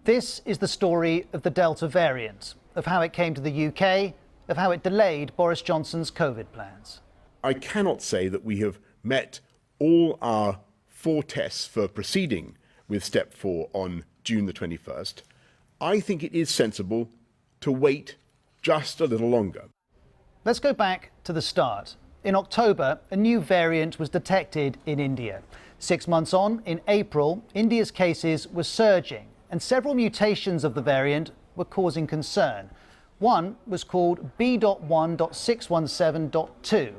This is the story of the Delta variant, of how it came to the UK, of how it delayed Boris Johnson's COVID plans. I cannot say that we have met all our 4 tests for proceeding with step 4 on June the 21st. I think it is sensible to wait just a little longer. Let's go back to the start. In October, a new variant was detected in India. 6 months on, in April, India's cases were surging, and several mutations of the variant were causing concern. One was called B.1.617.2.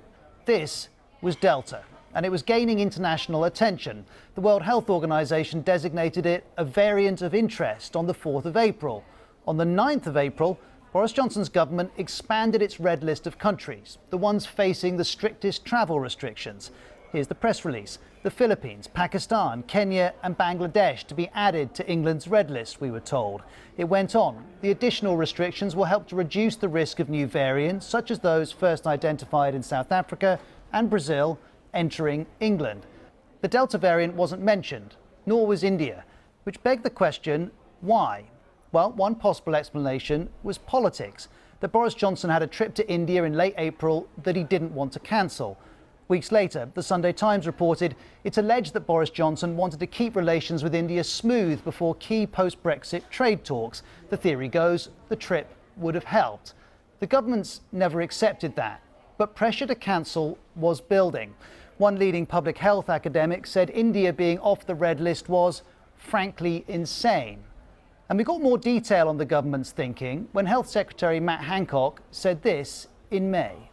This was Delta, and it was gaining international attention. The World Health Organization designated it a variant of interest on the 4th of April. On the 9th of April, Boris Johnson's government expanded its red list of countries, the ones facing the strictest travel restrictions. Here's the press release. The Philippines, Pakistan, Kenya and Bangladesh to be added to England's red list, we were told. It went on. The additional restrictions will help to reduce the risk of new variants, such as those first identified in South Africa and Brazil, entering England. The Delta variant wasn't mentioned, nor was India, which begged the question, why? Well, one possible explanation was politics, that Boris Johnson had a trip to India in late April that he didn't want to cancel. Weeks later, the Sunday Times reported it's alleged that Boris Johnson wanted to keep relations with India smooth before key post-Brexit trade talks. The theory goes the trip would have helped. The government's never accepted that, but pressure to cancel was building. One leading public health academic said India being off the red list was, frankly, insane. And we got more detail on the government's thinking when Health Secretary Matt Hancock said this in May.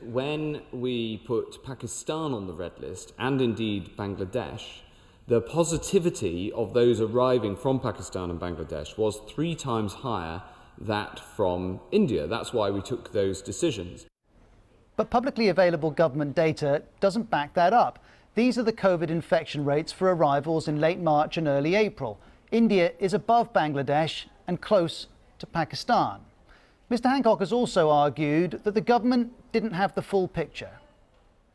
When we put Pakistan on the red list, and indeed Bangladesh, the positivity of those arriving from Pakistan and Bangladesh was 3 times higher than from India. That's why we took those decisions. But publicly available government data doesn't back that up. These are the COVID infection rates for arrivals in late March and early April. India is above Bangladesh and close to Pakistan. Mr. Hancock has also argued that the government didn't have the full picture.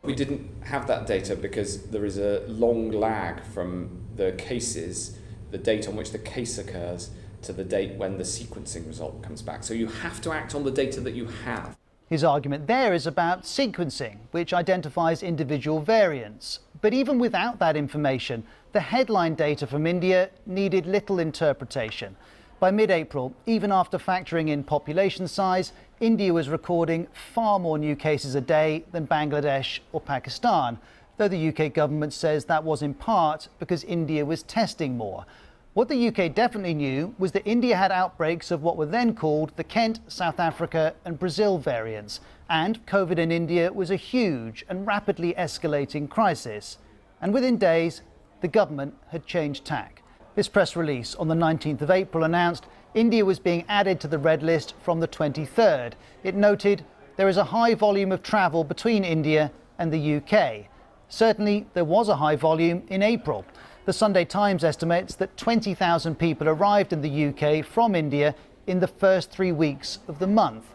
We didn't have that data because there is a long lag from the cases, the date on which the case occurs, to the date when the sequencing result comes back. So you have to act on the data that you have. His argument there is about sequencing, which identifies individual variants. But even without that information, the headline data from India needed little interpretation. By mid-April, even after factoring in population size, India was recording far more new cases a day than Bangladesh or Pakistan, though the UK government says that was in part because India was testing more. What the UK definitely knew was that India had outbreaks of what were then called the Kent, South Africa and Brazil variants, and COVID in India was a huge and rapidly escalating crisis. And within days, the government had changed tack. This press release on the 19th of April announced India was being added to the red list from the 23rd. It noted there is a high volume of travel between India and the UK. Certainly, there was a high volume in April. The Sunday Times estimates that 20,000 people arrived in the UK from India in the first 3 weeks of the month.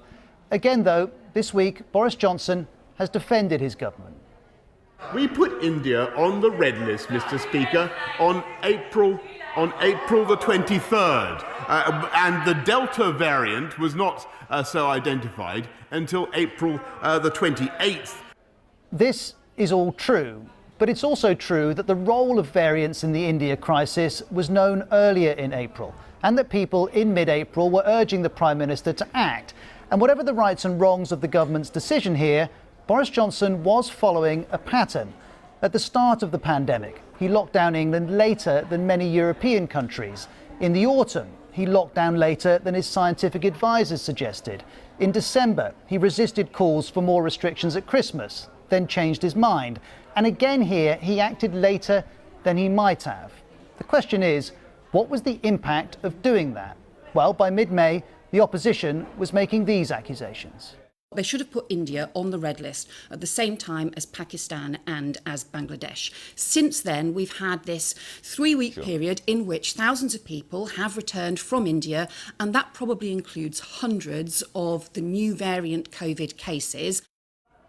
Again, though, this week, Boris Johnson has defended his government. We put India on the red list, Mr. Speaker, on April the 23rd. And the Delta variant was not so identified until April the 28th. This is all true, but it's also true that the role of variants in the India crisis was known earlier in April, and that people in mid-April were urging the Prime Minister to act. And whatever the rights and wrongs of the government's decision here, Boris Johnson was following a pattern. At the start of the pandemic, he locked down England later than many European countries. In the autumn, he locked down later than his scientific advisors suggested. In December, he resisted calls for more restrictions at Christmas, then changed his mind. And again here, he acted later than he might have. The question is, what was the impact of doing that? Well, by mid-May, the opposition was making these accusations. They should have put India on the red list at the same time as Pakistan and as Bangladesh. Since then, we've had this 3-week period in which thousands of people have returned from India, and that probably includes hundreds of the new variant COVID cases.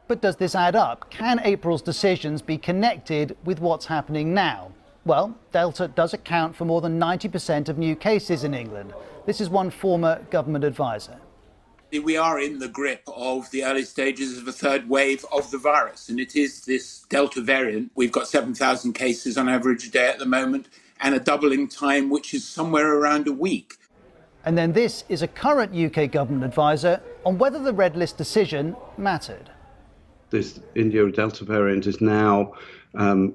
But does this add up? Can April's decisions be connected with what's happening now? Well, Delta does account for more than 90% of new cases in England. This is one former government advisor. We are in the grip of the early stages of a third wave of the virus, and it is this Delta variant. We've got 7,000 cases on average a day at the moment, and a doubling time, which is somewhere around a week. And then this is a current UK government advisor on whether the red list decision mattered. This India Delta variant is now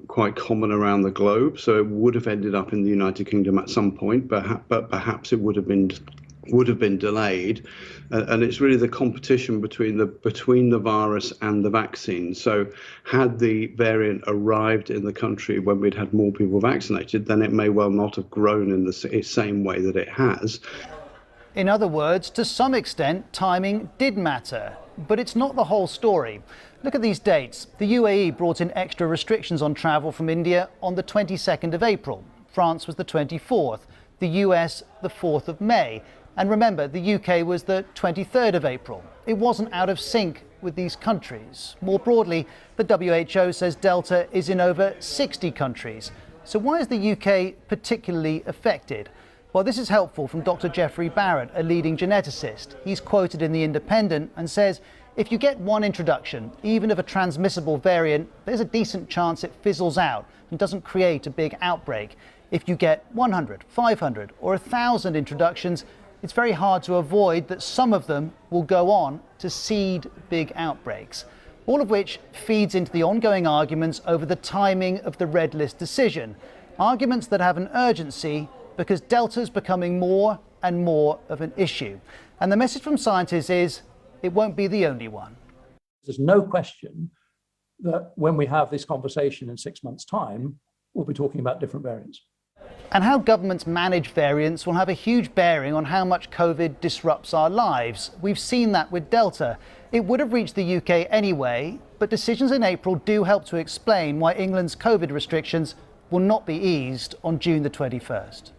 quite common around the globe, so it would have ended up in the United Kingdom at some point, but perhaps it would have been delayed, and it's really the competition between the virus and the vaccine. So had the variant arrived in the country when we'd had more people vaccinated, then it may well not have grown in the same way that it has. In other words, to some extent, timing did matter, but it's not the whole story. Look at these dates. The UAE brought in extra restrictions on travel from India on the 22nd of April. France was the 24th, the US the 4th of May. And remember, the UK was the 23rd of April. It wasn't out of sync with these countries. More broadly, the WHO says Delta is in over 60 countries. So why is the UK particularly affected? Well, this is helpful from Dr. Geoffrey Barrett, a leading geneticist. He's quoted in The Independent and says, if you get one introduction, even of a transmissible variant, there's a decent chance it fizzles out and doesn't create a big outbreak. If you get 100, 500 or 1,000 introductions, it's very hard to avoid that some of them will go on to seed big outbreaks. All of which feeds into the ongoing arguments over the timing of the red list decision. Arguments that have an urgency because Delta's becoming more and more of an issue. And the message from scientists is it won't be the only one. There's no question that when we have this conversation in 6 months' time, we'll be talking about different variants. And how governments manage variants will have a huge bearing on how much COVID disrupts our lives. We've seen that with Delta. It would have reached the UK anyway, but decisions in April do help to explain why England's COVID restrictions will not be eased on June the 21st.